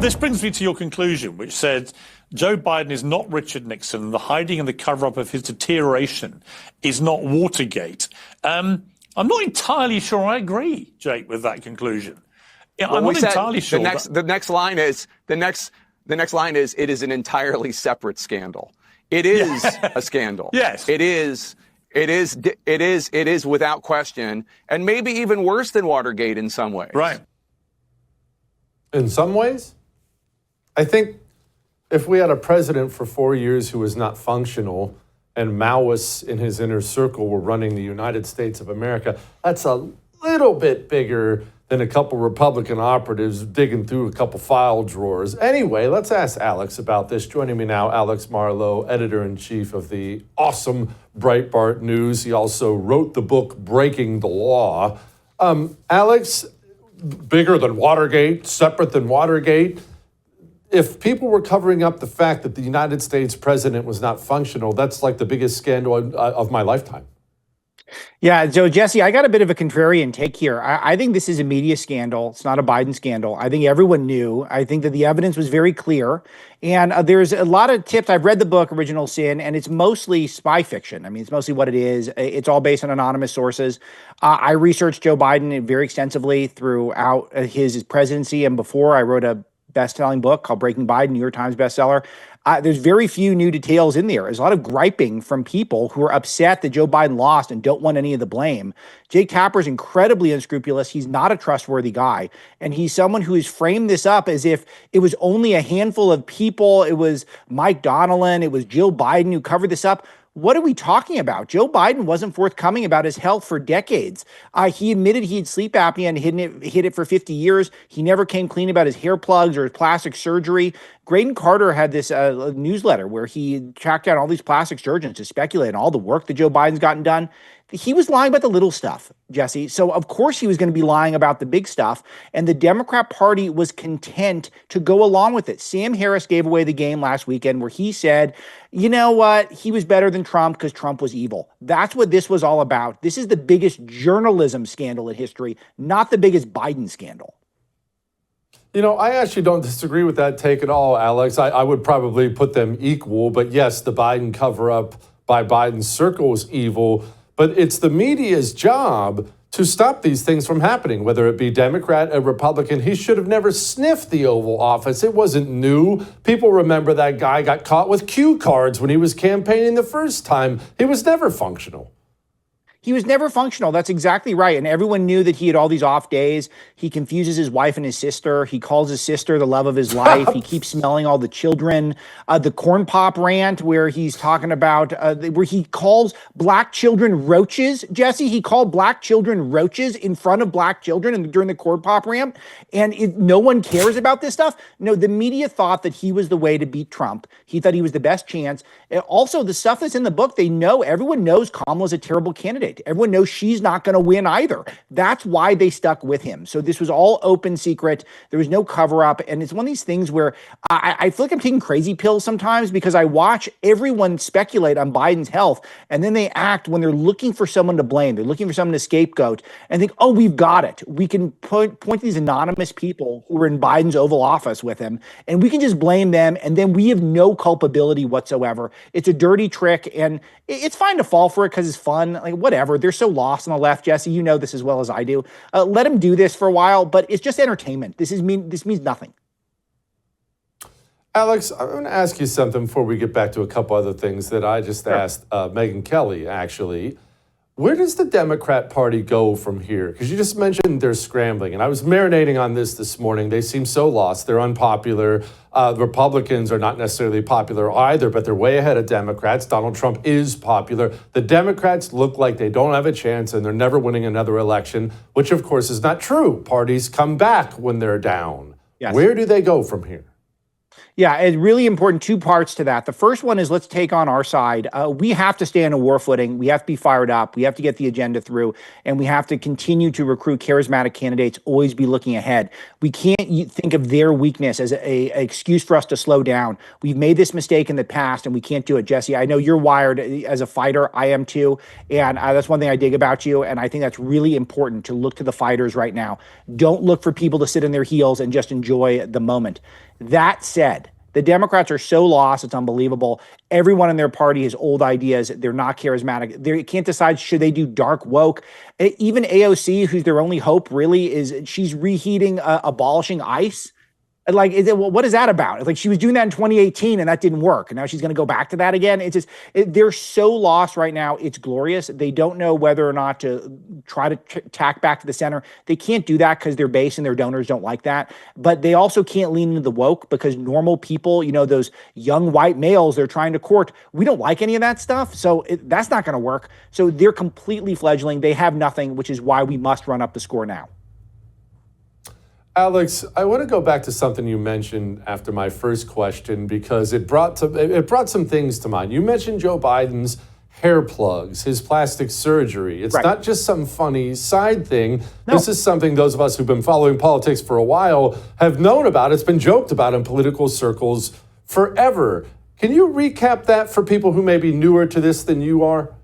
This brings me to your conclusion, which said Joe Biden is not Richard Nixon. The hiding and the cover-up of his deterioration is not Watergate. I'm not entirely sure I agree, Jake, with that conclusion. Yeah, I'm not entirely sure. The next line is it is an entirely separate scandal. It is a scandal. Yes. It is without question, and maybe even worse than Watergate in some ways. Right. In some ways? I think if we had a president for 4 years who was not functional and Maoists in his inner circle were running the United States of America, that's a little bit bigger than a couple Republican operatives digging through a couple file drawers. Anyway, let's ask Alex about this. Joining me now, Alex Marlow, editor-in-chief of the awesome Breitbart News. He also wrote the book Breaking the Law. Alex, bigger than Watergate, separate than Watergate. If people were covering up the fact that the United States president was not functional, that's like the biggest scandal of my lifetime. Yeah, so Jesse, I got a bit of a contrarian take here. I think this is a media scandal. It's not a Biden scandal. I think everyone knew. I think that the evidence was very clear. And there's a lot of tips. I've read the book, Original Sin, and it's mostly spy fiction. I mean, it's mostly what it is. It's all based on anonymous sources. I researched Joe Biden very extensively throughout his presidency and before. I wrote a best-selling book called Breaking Biden, New York Times bestseller. There's very few new details in there. There's a lot of griping from people who are upset that Joe Biden lost and don't want any of the blame. Jake Tapper's incredibly unscrupulous. He's not a trustworthy guy. And he's someone who has framed this up as if it was only a handful of people. It was Mike Donnellan. It was Jill Biden who covered this up. What are we talking about? Joe Biden wasn't forthcoming about his health for decades. He admitted he had sleep apnea and hid it for 50 years. He never came clean about his hair plugs or his plastic surgery. Graydon Carter had this newsletter where he tracked down all these plastic surgeons to speculate on all the work that Joe Biden's gotten done. He was lying about the little stuff, Jesse. So, of course, he was going to be lying about the big stuff. And the Democrat Party was content to go along with it. Sam Harris gave away the game last weekend where he said, you know what? He was better than Trump because Trump was evil. That's what this was all about. This is the biggest journalism scandal in history, not the biggest Biden scandal. You know, I actually don't disagree with that take at all, Alex. I would probably put them equal. But yes, the Biden cover-up by Biden's circle is evil. But it's the media's job to stop these things from happening, whether it be Democrat or Republican. He should have never sniffed the Oval Office. It wasn't new. People remember that guy got caught with cue cards when he was campaigning the first time. He was never functional. He was never functional. That's exactly right. And everyone knew that he had all these off days. He confuses his wife and his sister. He calls his sister the love of his life. He keeps smelling all the children. The corn pop rant where he's talking about where he calls black children roaches. Jesse, he called black children roaches in front of black children during the corn pop rant. And no one cares about this stuff. No, the media thought that he was the way to beat Trump. He thought he was the best chance. And also, the stuff that's in the book, everyone knows Kamala's a terrible candidate. Everyone knows she's not going to win either. That's why they stuck with him. So this was all open secret. There was no cover up. And it's one of these things where I feel like I'm taking crazy pills sometimes because I watch everyone speculate on Biden's health. And then they act when they're looking for someone to blame. They're looking for someone to scapegoat and think, oh, we've got it. We can point to these anonymous people who were in Biden's Oval Office with him, and we can just blame them. And then we have no culpability whatsoever. It's a dirty trick. And it's fine to fall for it because it's fun. Like, whatever. They're so lost on the left, Jesse. You know this as well as I do. Let them do this for a while, but it's just entertainment. This means nothing. Alex, I'm going to ask you something before we get back to a couple other things that I just asked Megyn Kelly, actually. Where does the Democrat Party go from here? Because you just mentioned they're scrambling, and I was marinating on this morning. They seem so lost. They're unpopular. The Republicans are not necessarily popular either, but they're way ahead of Democrats. Donald Trump is popular. The Democrats look like they don't have a chance, and they're never winning another election, which, of course, is not true. Parties come back when they're down. Yes. Where do they go from here? Yeah, it's really important. Two parts to that. The first one is let's take on our side. We have to stay on a war footing. We have to be fired up. We have to get the agenda through, and we have to continue to recruit charismatic candidates, always be looking ahead. We can't think of their weakness as an excuse for us to slow down. We've made this mistake in the past, and we can't do it. Jesse, I know you're wired as a fighter. I am too, and that's one thing I dig about you, and I think that's really important to look to the fighters right now. Don't look for people to sit in their heels and just enjoy the moment. That said, the Democrats are so lost, it's unbelievable. Everyone in their party has old ideas. They're not charismatic. They can't decide, should they do dark woke? Even AOC, who's their only hope, really, is she's reheating abolishing ICE. Like, what is that about? It's like she was doing that in 2018 and that didn't work. And now she's going to go back to that again. It's just, they're so lost right now. It's glorious. They don't know whether or not to try to tack back to the center. They can't do that because their base and their donors don't like that. But they also can't lean into the woke because normal people, those young white males they're trying to court, we don't like any of that stuff. So that's not going to work. So they're completely fledgling. They have nothing, which is why we must run up the score now. Alex, I want to go back to something you mentioned after my first question because it brought some things to mind. You mentioned Joe Biden's hair plugs, his plastic surgery. It's not just some funny side thing. No. This is something those of us who've been following politics for a while have known about. It's been joked about in political circles forever. Can you recap that for people who may be newer to this than you are?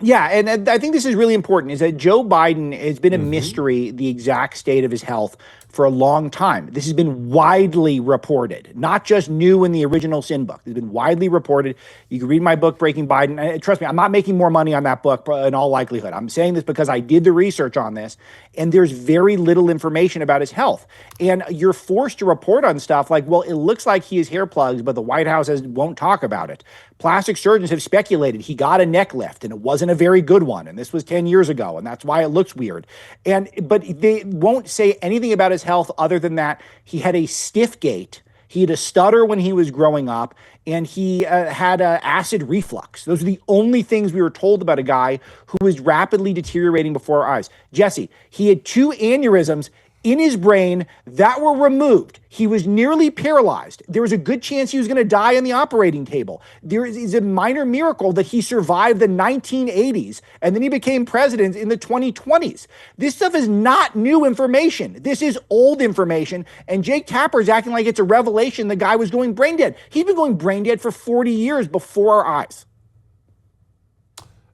Yeah, and I think this is really important, is that Joe Biden has been a mystery, the exact state of his health, for a long time. This has been widely reported, not just new in the original Sin book. It's been widely reported. You can read my book, Breaking Biden. And trust me, I'm not making more money on that book in all likelihood. I'm saying this because I did the research on this, and there's very little information about his health. And you're forced to report on stuff like, well, it looks like he has hair plugs, but the White House won't talk about it. Plastic surgeons have speculated he got a neck lift, and it wasn't a very good one. And this was 10 years ago, and that's why it looks weird. But they won't say anything about his health other than that he had a stiff gait. He had a stutter when he was growing up, and he had acid reflux. Those are the only things we were told about a guy who was rapidly deteriorating before our eyes. Jesse, he had 2 aneurysms in his brain that were removed. He was nearly paralyzed. There was a good chance he was going to die on the operating table. There is a minor miracle that he survived the 1980s, and then he became president in the 2020s. This stuff is not new information. This is old information, and Jake Tapper is acting like it's a revelation the guy was going brain dead. He's been going brain dead for 40 years before our eyes.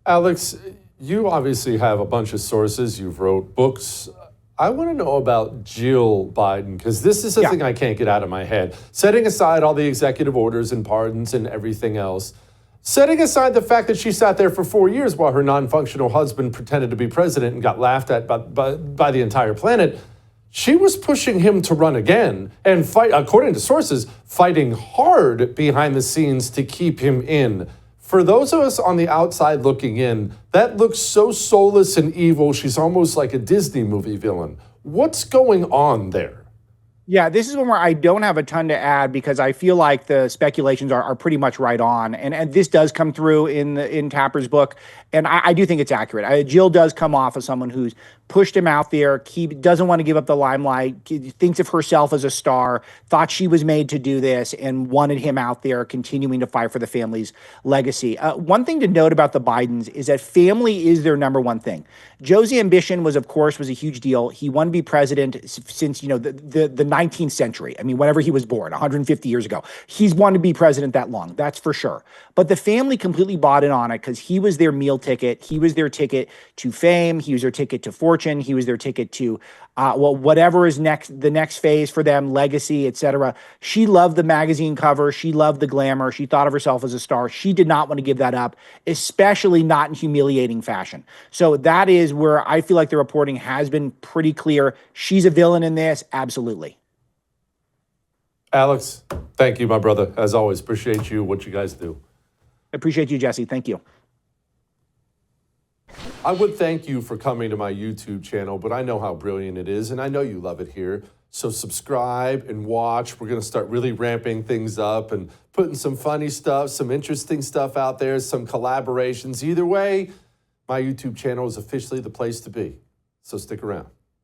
Alex, you obviously have a bunch of sources. You've wrote books. I want to know about Jill Biden, because this is the thing I can't get out of my head. Setting aside all the executive orders and pardons and everything else, setting aside the fact that she sat there for 4 years while her non-functional husband pretended to be president and got laughed at by the entire planet, she was pushing him to run again and fight, according to sources, fighting hard behind the scenes to keep him in. For those of us on the outside looking in, that looks so soulless and evil, she's almost like a Disney movie villain. What's going on there? Yeah, this is one where I don't have a ton to add because I feel like the speculations are pretty much right on. And this does come through in Tapper's book. And I do think it's accurate. Jill does come off as someone who's pushed him out there, doesn't want to give up the limelight, thinks of herself as a star, thought she was made to do this, and wanted him out there continuing to fight for the family's legacy. One thing to note about the Bidens is that family is their number one thing. Joe's ambition was a huge deal. He wanted to be president since, the 19th century. I mean, whenever he was born, 150 years ago. He's wanted to be president that long, that's for sure. But the family completely bought in on it because he was their meal ticket. He was their ticket to fame. He was their ticket to fortune. He was their ticket to, whatever is the next phase for them, legacy, etc. She loved the magazine cover. She loved the glamour. She thought of herself as a star. She did not want to give that up, especially not in humiliating fashion. So that is where I feel like the reporting has been pretty clear. She's a villain in this. Absolutely. Alex, thank you, my brother. As always, appreciate you, what you guys do. Appreciate you, Jesse. Thank you. I would thank you for coming to my YouTube channel, but I know how brilliant it is, and I know you love it here. So subscribe and watch. We're going to start really ramping things up and putting some funny stuff, some interesting stuff out there, some collaborations. Either way, my YouTube channel is officially the place to be. So stick around.